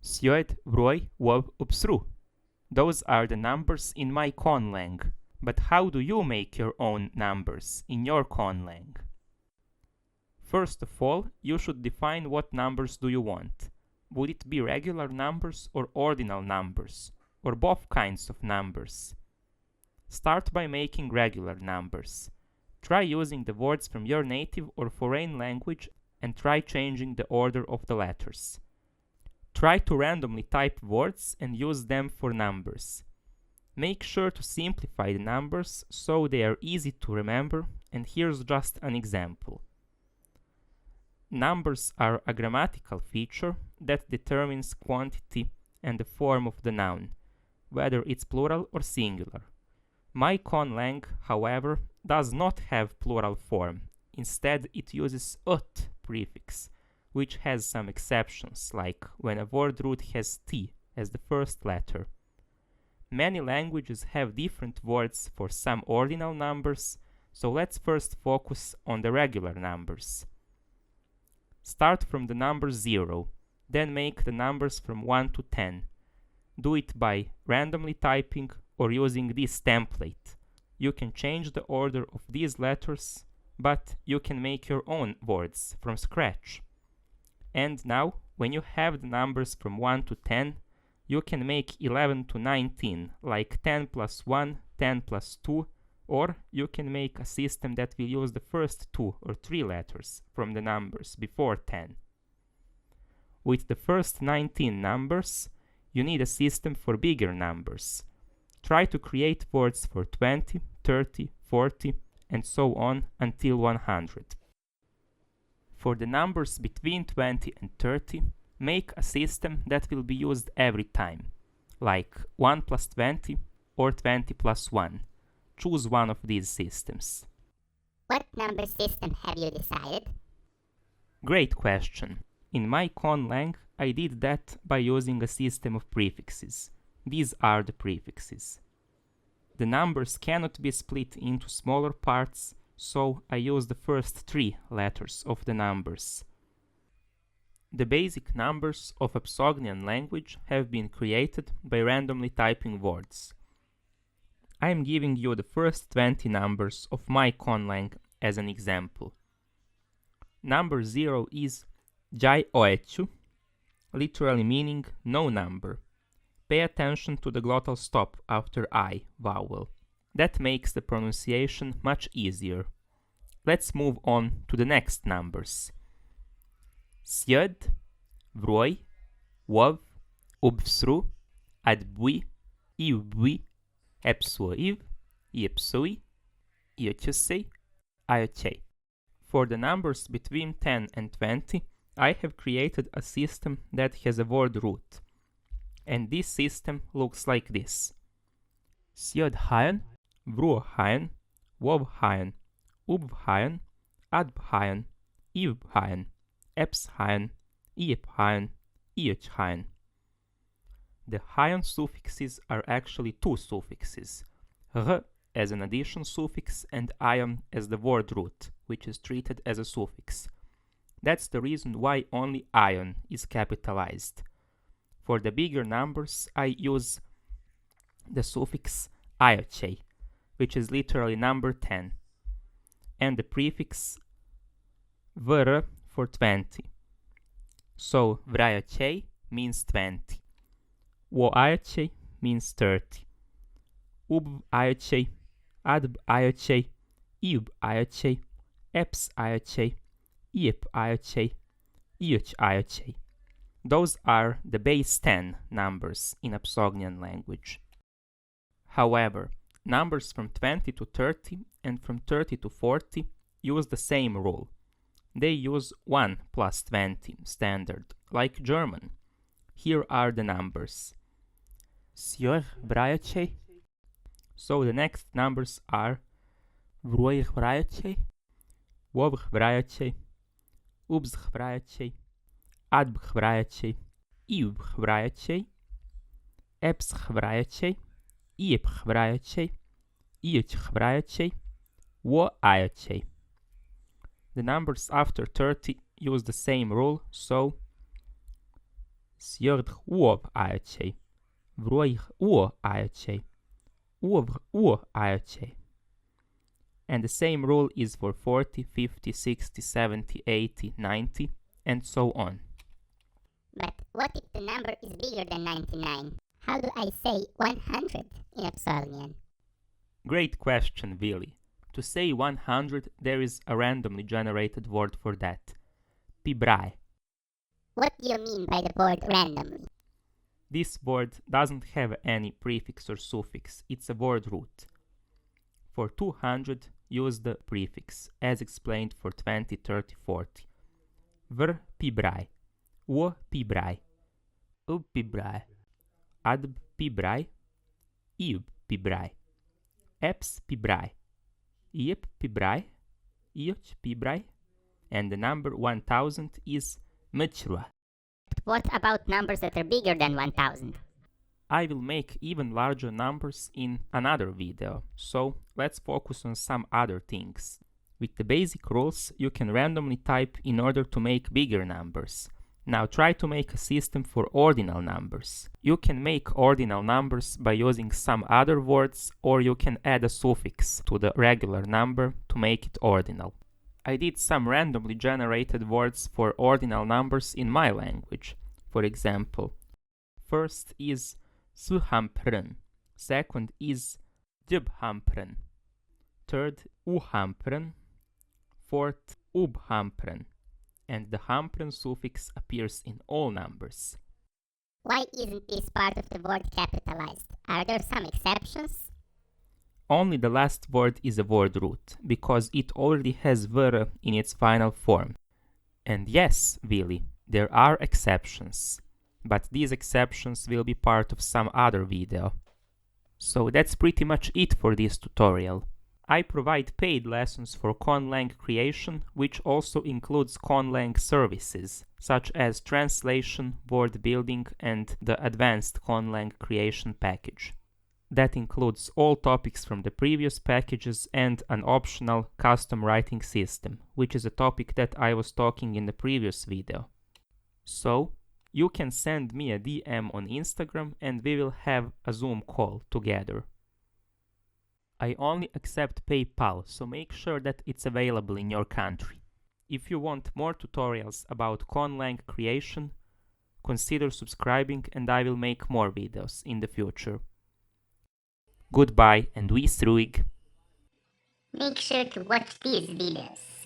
Sjød, vroj, wov, upsru. Those are the numbers in my conlang. But how do you make your own numbers in your conlang? First of all, you should define what numbers do you want. Would it be regular numbers or ordinal numbers, or both kinds of numbers? Start by making regular numbers. Try using the words from your native or foreign language and try changing the order of the letters. Try to randomly type words and use them for numbers. Make sure to simplify the numbers so they are easy to remember, and here's just an example. Numbers are a grammatical feature that determines quantity and the form of the noun, whether it's plural or singular. My conlang, however, does not have plural form. Instead, it uses ut prefix, which has some exceptions, like when a word root has t as the first letter. Many languages have different words for some ordinal numbers, so let's first focus on the regular numbers. Start from the number 0, then make the numbers from 1 to 10. Do it by randomly typing or using this template. You can change the order of these letters, but you can make your own words from scratch. And now, when you have the numbers from 1 to 10, you can make 11 to 19, like 10 plus 1, 10 plus 2, or you can make a system that will use the first 2 or 3 letters from the numbers before 10. With the first 19 numbers, you need a system for bigger numbers. Try to create words for 20, 30, 40, and so on until 100. For the numbers between 20 and 30, make a system that will be used every time, like 1 plus 20 or 20 plus 1. Choose one of these systems. What number system have you decided? Great question. In my conlang, I did that by using a system of prefixes. These are the prefixes. The numbers cannot be split into smaller parts, so I use the first 3 letters of the numbers. The basic numbers of Absognian language have been created by randomly typing words. I am giving you the first 20 numbers of my conlang as an example. Number 0 is Jai Oechu, literally meaning no number. Pay attention to the glottal stop after I vowel. That makes the pronunciation much easier. Let's move on to the next numbers. Sjød, vroj, wov, ubvsru, adbui, iubui, epsuiv, iepsui, iotjusei, iotjei. For the numbers between 10 and 20, I have created a system that has a word root. And this system looks like this. Sjød hajen, vroj hajen, wov hajen, ubv hajen, adb hajen, iub hajen, eps hajen, iep hajen, iotj hajen. The hajen suffixes are actually 2 suffixes, r as an addition suffix and ion as the word root, which is treated as a suffix. That's the reason why only ion is capitalized. For the bigger numbers, I use the suffix iotjei, which is literally number 10, and the prefix vr for 20. So vrajotjei means 20. Woajotjei means 30. Ubvajotjei, adbajotjei, iubajotjei, epsajotjei, iepajotjei, iotjajotjei. Those are the base 10 numbers in Absognian language. However, numbers from 20 to 30 and from 30 to 40 use the same rule. They use 1 plus 20 standard, like German. Here are the numbers. Sjør vrajotjei. So the next numbers are vroj vrajotjei, wov vrajotjei, ubz vrajotjei, adb vrajotjei, iub vrajotjei, eps vrajotjei, iep vrajotjei, iotj vrajotjei, wo ajotjei. The numbers after 30 use the same rule, so Sjörd uov aiochei. Vroich uo aiochei. Uovr uo aiochei. And the same rule is for 40, 50, 60, 70, 80, 90, and so on. But what if the number is bigger than 99? How do I say 100 in Slovenian? Great question, Willy. To say 100, there is a randomly generated word for that. Pibrai. What do you mean by the word randomly? This word doesn't have any prefix or suffix, it's a word root. For 200, use the prefix, as explained for 20, 30, 40. Vr pibrai. U pibrai. Ub pibrai. Adb pibrai. Iub pibrai. Eps pibrai. Iep pibrai. Ioch pibrai. And the number 1000 is mchrua. What about numbers that are bigger than 1000? I will make even larger numbers in another video, so let's focus on some other things. With the basic rules, you can randomly type in order to make bigger numbers. Now try to make a system for ordinal numbers. You can make ordinal numbers by using some other words, or you can add a suffix to the regular number to make it ordinal. I did some randomly generated words for ordinal numbers in my language. For example, first is suhampren, second is djubhampren, third uhampren, fourth ubhampren, and the hampren suffix appears in all numbers. Why isn't this part of the word capitalized? Are there some exceptions? Only the last word is a word root, because it already has vr in its final form. And yes, Willy, there are exceptions, but these exceptions will be part of some other video. So that's pretty much it for this tutorial. I provide paid lessons for conlang creation, which also includes conlang services, such as translation, word building, and the advanced conlang creation package. That includes all topics from the previous packages and an optional custom writing system, which is a topic that I was talking in the previous video. So, you can send me a DM on Instagram and we will have a Zoom call together. I only accept PayPal, so make sure that it's available in your country. If you want more tutorials about conlang creation, consider subscribing and I will make more videos in the future. Goodbye and we struig. Make sure to watch these videos.